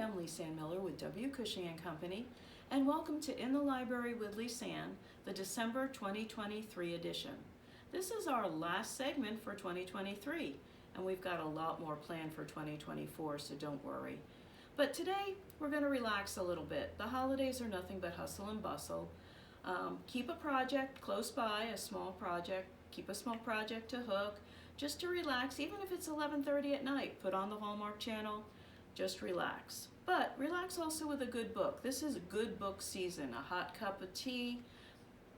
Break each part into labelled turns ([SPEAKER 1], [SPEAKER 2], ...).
[SPEAKER 1] I'm Lisanne Miller with W. Cushing & Company, and welcome to In the Library with Lisanne, the December 2023 edition. This is our last segment for 2023, and we've got a lot more planned for 2024, so don't worry. But today, we're going to relax a little bit. The holidays are nothing but hustle and bustle. Keep a project close by, a small project. Keep a small project to hook, just to relax, even if it's 11:30 at night. Put on the Hallmark Channel, just relax. But relax also with a good book. This is a good book season. A hot cup of tea,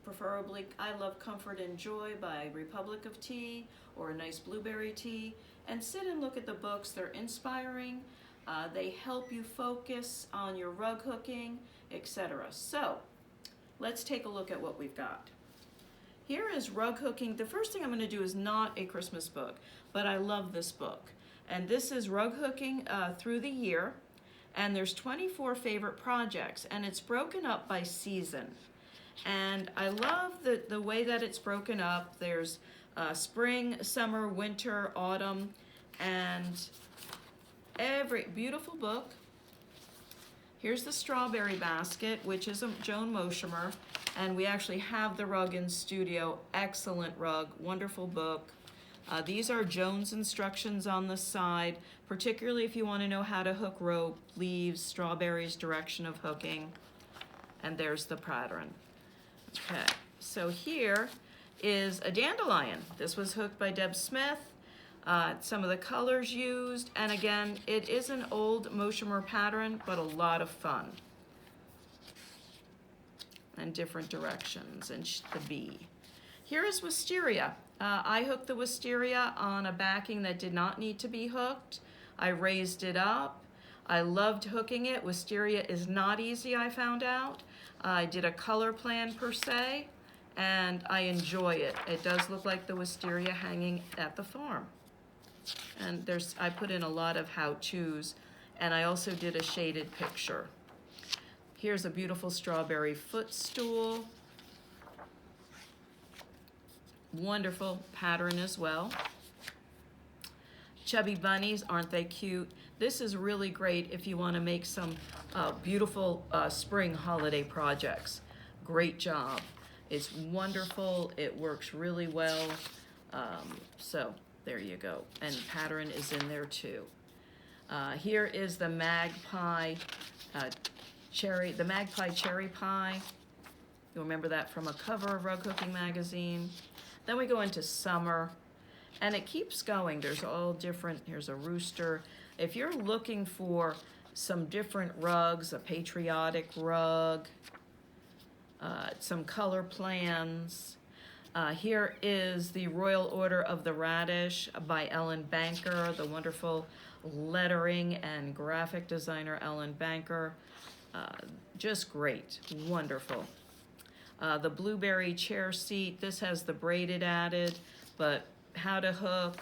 [SPEAKER 1] preferably I Love Comfort and Joy by Republic of Tea, or a nice blueberry tea, and sit and look at the books. They're inspiring. They help you focus on your rug hooking, etc. So let's take a look at what we've got. Here is Rug Hooking. The first thing I'm going to do is not a Christmas book, but I love this book. And this is Rug Hooking Through the Year. And there's 24 favorite projects, and it's broken up by season. And I love the way that it's broken up. There's spring, summer, winter, autumn, and every beautiful book. Here's the strawberry basket, which is a Joan Moshimer, and we actually have the rug in studio. Excellent rug, wonderful book. These are Joan's instructions on the side, particularly if you want to know how to hook rope, leaves, strawberries, direction of hooking, and there's the pattern. Okay, so here is a dandelion. This was hooked by Deb Smith. Some of the colors used, and again, it is an old Moshimer pattern, but a lot of fun. And different directions, and the bee. Here is wisteria. I hooked the wisteria on a backing that did not need to be hooked. I raised it up. I loved hooking it. Wisteria is not easy, I found out. I did a color plan per se, and I enjoy it. It does look like the wisteria hanging at the farm. And I put in a lot of how-tos, and I also did a shaded picture. Here's a beautiful strawberry footstool. Wonderful pattern as well. Chubby bunnies, aren't they cute? This is really great if you want to make some beautiful spring holiday projects. Great job. It's wonderful. It works really well. So there you go. And pattern is in there too. Here is the magpie cherry pie. You'll remember that from a cover of Rug Hooking magazine. Then we go into summer, and it keeps going. There's all different, here's a rooster. If you're looking for some different rugs, a patriotic rug, some color plans, here is the Royal Order of the Radish by Ellen Banker, the wonderful lettering and graphic designer Ellen Banker. Just great, wonderful. The blueberry chair seat, this has the braided added, but how to hook,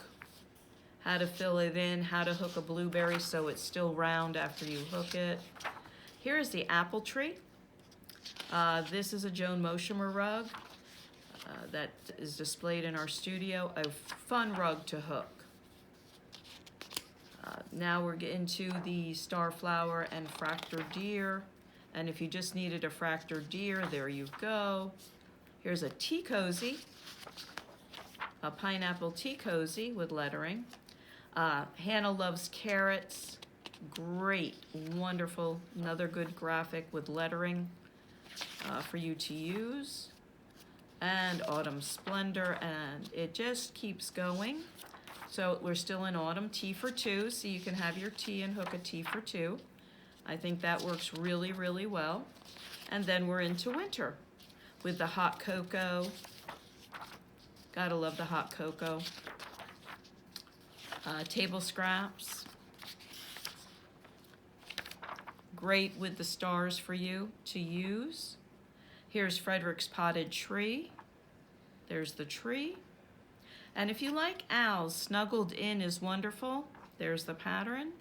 [SPEAKER 1] how to fill it in, how to hook a blueberry so it's still round after you hook it. Here's the apple tree. This is a Joan Moshimer rug that is displayed in our studio. A fun rug to hook. Now we're getting to the starflower and fractor deer. And if you just needed a fractor deer, there you go. Here's a tea cozy, a pineapple tea cozy with lettering. Hannah loves carrots. Great, wonderful, another good graphic with lettering for you to use. And autumn splendor, and it just keeps going. So we're still in autumn, tea for two, so you can have your tea and hook a tea for two. I think that works really, really well. And then we're into winter with the hot cocoa. Gotta love the hot cocoa. Table scraps. Great with the stars for you to use. Here's Frederick's potted tree. There's the tree. And if you like owls, snuggled in is wonderful. There's the pattern.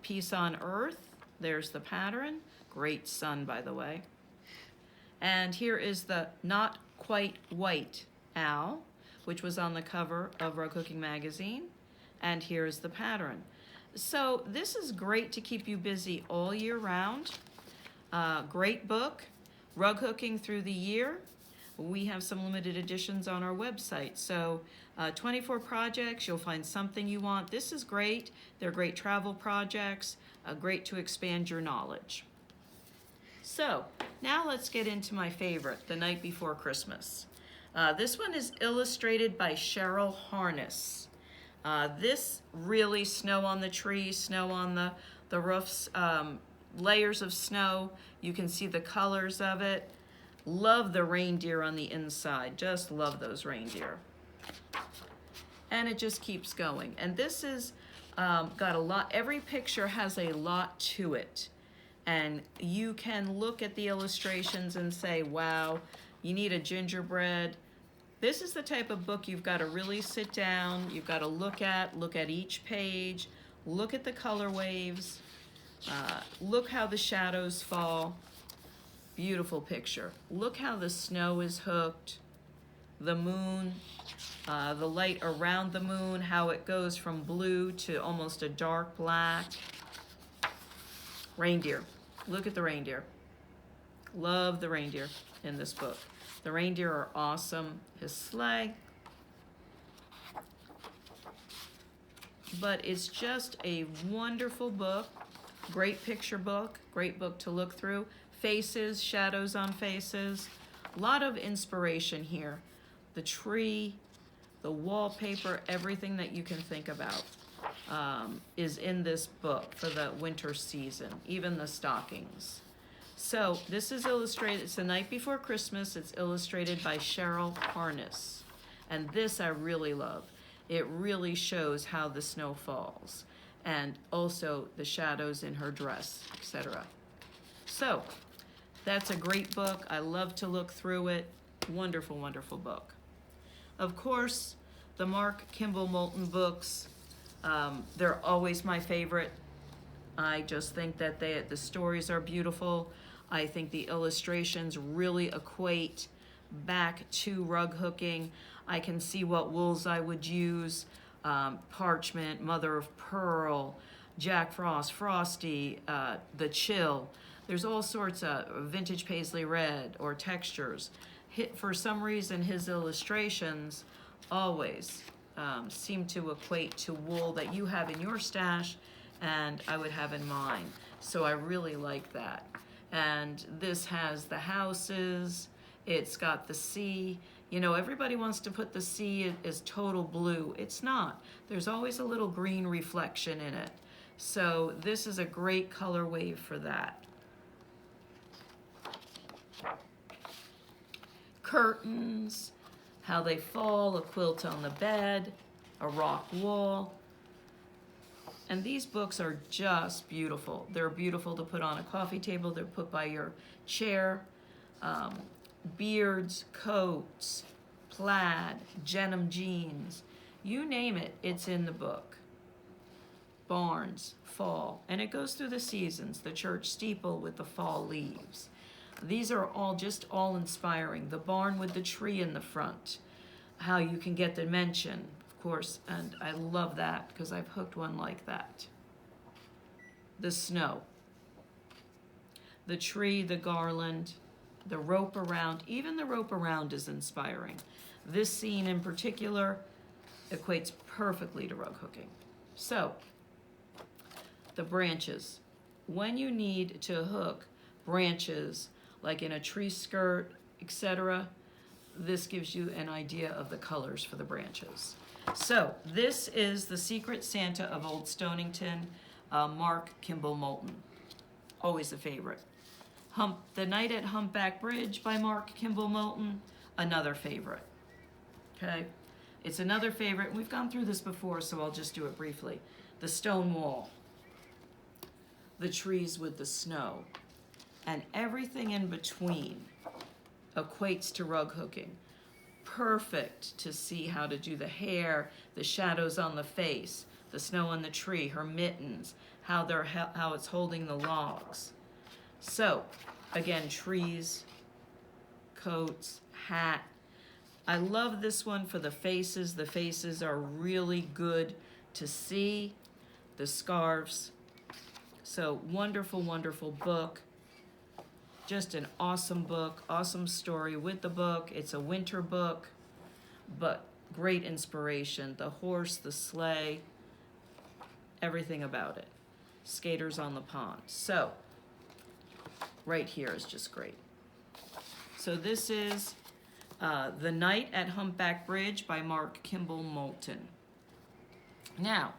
[SPEAKER 1] Peace on Earth, there's the pattern. Great sun, by the way. And here is the Not Quite White Owl, which was on the cover of Rug Hooking magazine. And here's the pattern. So this is great to keep you busy all year round. Great book, Rug Hooking Through the Year. We have some limited editions on our website. So 24 projects, you'll find something you want. This is great. They're great travel projects, great to expand your knowledge. So now let's get into my favorite, The Night Before Christmas. This one is illustrated by Cheryl Harness. This really snow on the trees, snow on the roofs, layers of snow. You can see the colors of it. Love the reindeer on the inside. Just love those reindeer. And it just keeps going. And this is got a lot, every picture has a lot to it. And you can look at the illustrations and say, wow, you need a gingerbread. This is the type of book you've got to really sit down, you've got to look at each page, look at the color waves, look how the shadows fall. Beautiful picture. Look how the snow is hooked, the moon, the light around the moon, how it goes from blue to almost a dark black. Reindeer. Look at the reindeer. Love the reindeer in this book. The reindeer are awesome. His sleigh. But it's just a wonderful book. Great picture book. Great book to look through. Faces, shadows on faces. A lot of inspiration here. The tree, the wallpaper, everything that you can think about is in this book for the winter season. Even the stockings. So this is illustrated, it's The Night Before Christmas. It's illustrated by Cheryl Harness. And this I really love. It really shows how the snow falls and also the shadows in her dress, etc. So that's a great book. I love to look through it. Wonderful, wonderful book. Of course, the Mark Kimball Moulton books, they're always my favorite. I just think that the stories are beautiful. I think the illustrations really equate back to rug hooking. I can see what wools I would use, parchment, mother of pearl, Jack Frost, Frosty, the chill. There's all sorts of vintage paisley red or textures. For some reason, his illustrations always seem to equate to wool that you have in your stash and I would have in mine. So I really like that. And this has the houses, it's got the sea. You know, everybody wants to put the sea as total blue. It's not. There's always a little green reflection in it. So this is a great color wave for that. Curtains, how they fall, a quilt on the bed, a rock wall. And these books are just beautiful. They're beautiful to put on a coffee table. They're put by your chair. Beards, coats, plaid, denim jeans. You name it, it's in the book. Barns, fall. And it goes through the seasons. The church steeple with the fall leaves. These are all inspiring. The barn with the tree in the front. How you can get dimension. Of course, and I love that because I've hooked one like that. The snow, the tree, the garland, the rope around, even the rope around is inspiring. This scene in particular equates perfectly to rug hooking. So, the branches. When you need to hook branches, like in a tree skirt, etc., this gives you an idea of the colors for the branches. So this is The Secret Santa of Old Stonington, Mark Kimball Moulton. Always a favorite. The Night at Humpback Bridge by Mark Kimball Moulton, another favorite. Okay, it's another favorite. We've gone through this before, so I'll just do it briefly. The Stone Wall, the trees with the snow, and everything in between equates to rug hooking. Perfect to see how to do the hair, the shadows on the face, the snow on the tree, her mittens, how it's holding the logs. So, again, trees, coats, hat. I love this one for the faces. The faces are really good to see. the scarves. So wonderful, wonderful book. Just an awesome book, awesome story with the book. It's a winter book, but great inspiration. The horse, the sleigh, everything about it. Skaters on the pond. So right here is just great. So this is The Night at Humpback Bridge by Mark Kimball Moulton. Now,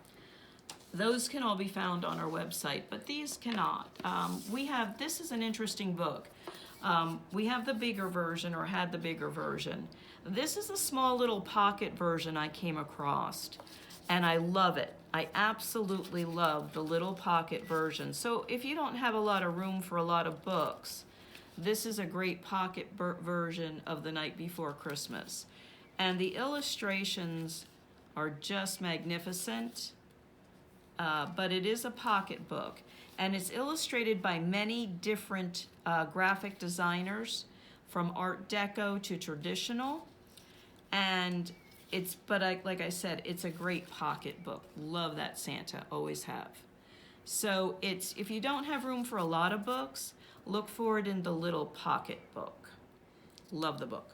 [SPEAKER 1] those can all be found on our website, but these cannot. This is an interesting book. We have the bigger version, or had the bigger version. This is a small little pocket version I came across, and I love it. I absolutely love the little pocket version. So if you don't have a lot of room for a lot of books, this is a great pocket version of The Night Before Christmas. And the illustrations are just magnificent, but it is a pocket book. And it's illustrated by many different graphic designers, from Art Deco to traditional. And like I said, it's a great pocket book. Love that Santa, always have. So if you don't have room for a lot of books, look for it in the little pocket book. Love the book.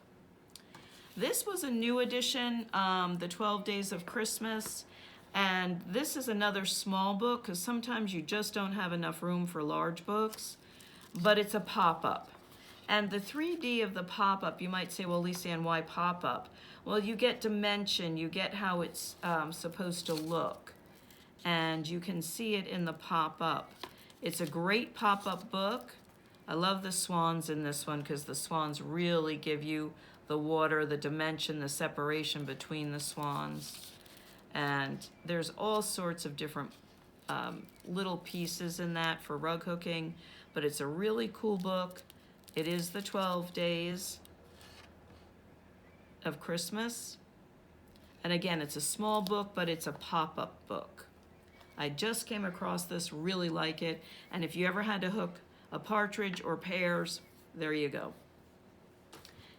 [SPEAKER 1] This was a new edition, the 12 Days of Christmas. And this is another small book, because sometimes you just don't have enough room for large books, but it's a pop-up. And the 3D of the pop-up, you might say, well, Lisanne, why pop-up? Well, you get dimension, you get how it's supposed to look, and you can see it in the pop-up. It's a great pop-up book. I love the swans in this one, because the swans really give you the water, the dimension, the separation between the swans. And there's all sorts of different little pieces in that for rug hooking, but it's a really cool book. It is the 12 Days of Christmas. And again, it's a small book, but it's a pop-up book. I just came across this, really like it. And if you ever had to hook a partridge or pears, there you go.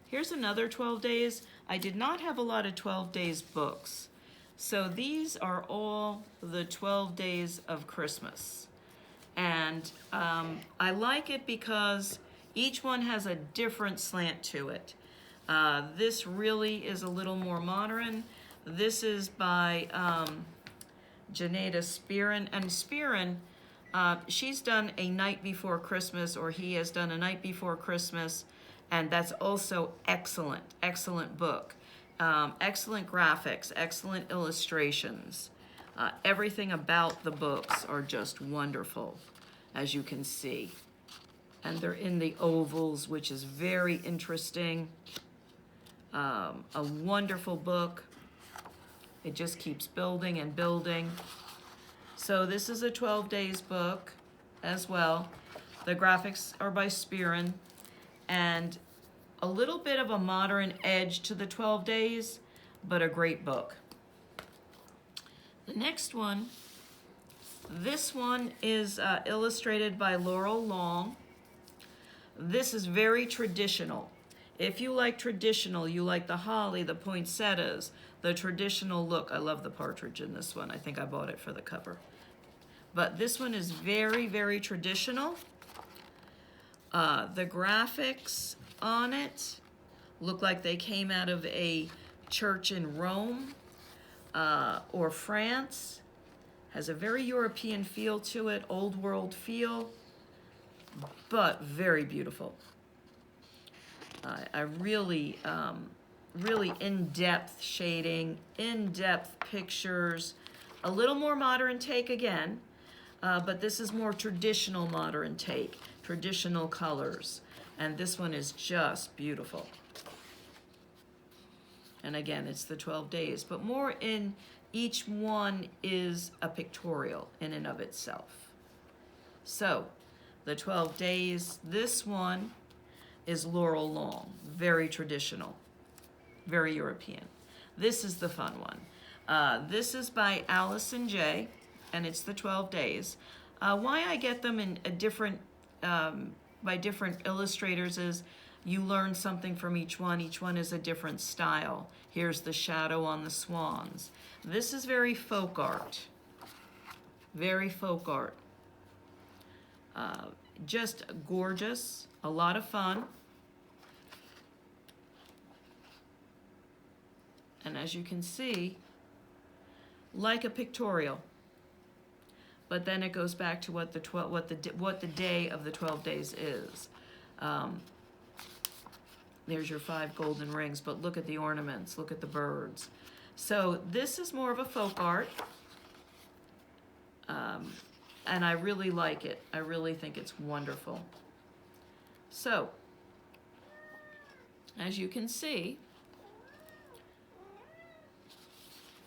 [SPEAKER 1] Here's another 12 Days. I did not have a lot of 12 Days books. So these are all the 12 Days of Christmas. And I like it because each one has a different slant to it. This really is a little more modern. This is by Janeda Spearin. And Spearin, she's done A Night Before Christmas, or he has done A Night Before Christmas, and that's also excellent, excellent book. Excellent graphics, excellent illustrations. Everything about the books are just wonderful, as you can see. And they're in the ovals, which is very interesting. A wonderful book. It just keeps building and building. So this is a 12 Days book as well. The graphics are by Spearin, and a little bit of a modern edge to the 12 Days, but a great book. The next one, this one is illustrated by Laurel Long. This is very traditional. If you like traditional, you like the holly, the poinsettias, the traditional look. I love the partridge in this one. I think I bought it for the cover. But this one is very, very traditional. The graphics on it look like they came out of a church in Rome or France. Has a very European feel to it, old world feel, but very beautiful. I really, really in-depth shading, in-depth pictures, a little more modern take again, but this is more traditional modern take, traditional colors. And this one is just beautiful. And again, it's the 12 Days, but more in each one is a pictorial in and of itself. So the 12 Days, this one is Laurel Long, very traditional, very European. This is the fun one. This is by Allison J, and it's the 12 Days. Why I get them in a different, by different illustrators is you learn something from each one. Each one is a different style. Here's the shadow on the swans. This is very folk art. Very folk art. Just gorgeous, a lot of fun. And as you can see, like a pictorial. But then it goes back to what the day of the 12 days is. There's your 5 golden rings, but look at the ornaments, look at the birds. So this is more of a folk art, and I really like it. I really think it's wonderful. So, as you can see,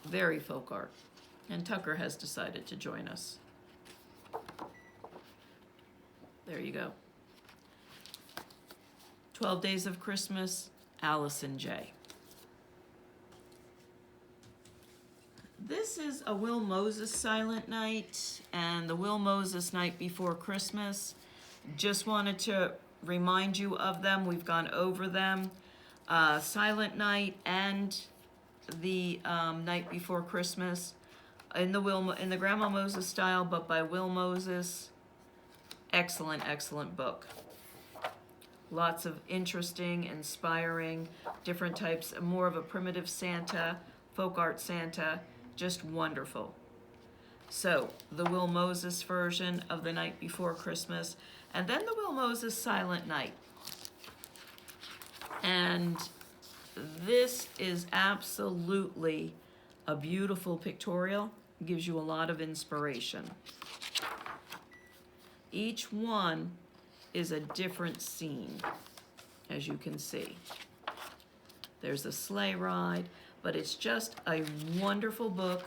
[SPEAKER 1] very folk art. And Tucker has decided to join us. There you go. 12 Days of Christmas, Allison J. This is a Will Moses Silent Night and the Will Moses Night Before Christmas. Just wanted to remind you of them. We've gone over them. Silent Night and the Night Before Christmas in the Grandma Moses style, but by Will Moses. Excellent, excellent book. Lots of interesting, inspiring, different types, more of a primitive Santa, folk art Santa, just wonderful. So, the Will Moses version of The Night Before Christmas, and then the Will Moses Silent Night. And this is absolutely a beautiful pictorial. It gives you a lot of inspiration. Each one is a different scene, as you can see. There's a sleigh ride, but it's just a wonderful book.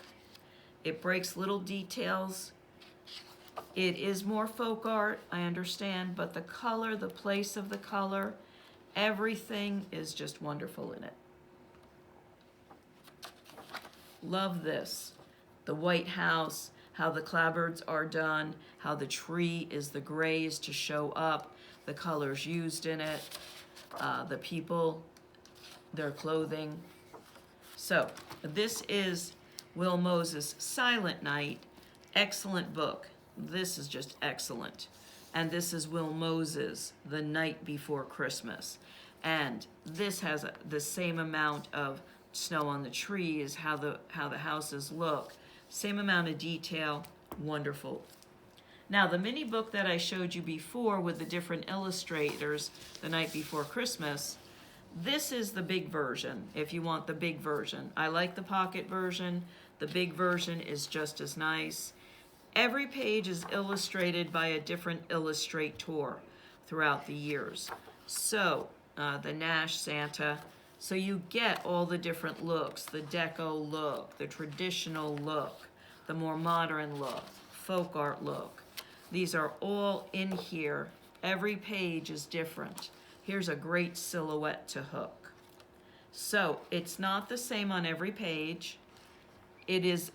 [SPEAKER 1] It breaks little details. It is more folk art, I understand, but the color, the place of the color, everything is just wonderful in it. Love this. The White House, how the clapboards are done, how the tree is the grays to show up, the colors used in it, the people, their clothing. So, this is Will Moses Silent Night. Excellent book. This is just excellent. And this is Will Moses, The Night Before Christmas. And this has the same amount of snow on the trees, how the houses look. Same amount of detail, wonderful. Now, the mini book that I showed you before with the different illustrators, The Night Before Christmas, this is the big version, if you want the big version. I like the pocket version. The big version is just as nice. Every page is illustrated by a different illustrator throughout the years. So, the Nash Santa. So you get all the different looks, the deco look, the traditional look, the more modern look, folk art look. These are all in here. Every page is different. Here's a great silhouette to hook. So it's not the same on every page. It is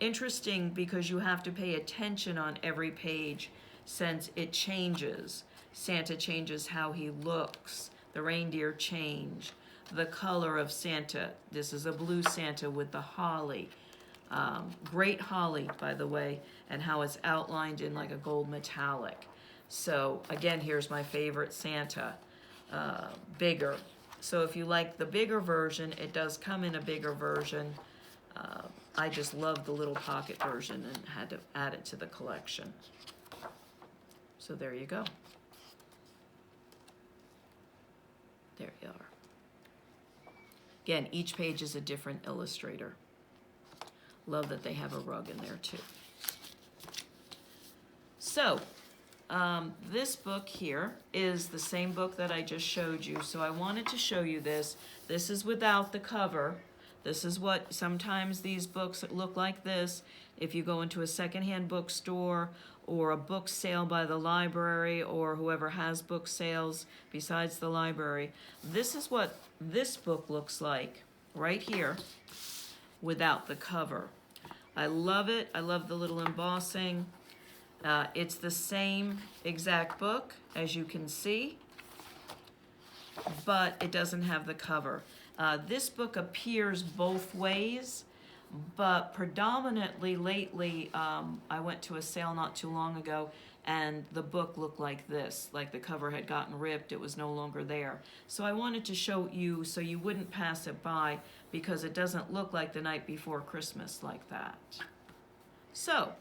[SPEAKER 1] interesting because you have to pay attention on every page since it changes. Santa changes how he looks. The reindeer change. The color of Santa. This is a blue Santa with the holly. Great holly, by the way, and how it's outlined in like a gold metallic. So again, here's my favorite Santa, bigger. So if you like the bigger version, it does come in a bigger version. I just love the little pocket version and had to add it to the collection. So there you go. There you are. Again, each page is a different illustrator. Love that they have a rug in there too. So, this book here is the same book that I just showed you. So I wanted to show you this. This is without the cover. This is what sometimes these books look like this. If you go into a secondhand bookstore or a book sale by the library or whoever has book sales besides the library, this is what this book looks like right here without the cover. I love it. I love the little embossing. It's the same exact book, as you can see, but it doesn't have the cover. This book appears both ways. but predominantly lately, I went to a sale not too long ago, and the book looked like this, like the cover had gotten ripped, it was no longer there. So I wanted to show you so you wouldn't pass it by, because it doesn't look like The Night Before Christmas like that. So,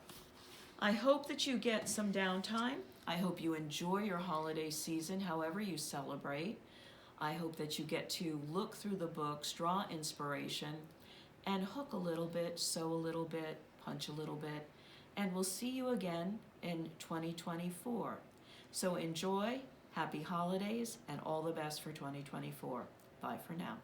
[SPEAKER 1] I hope that you get some downtime. I hope you enjoy your holiday season, however you celebrate. I hope that you get to look through the books, draw inspiration, and hook a little bit, sew a little bit, punch a little bit, and we'll see you again in 2024. So enjoy, happy holidays, and all the best for 2024. Bye for now.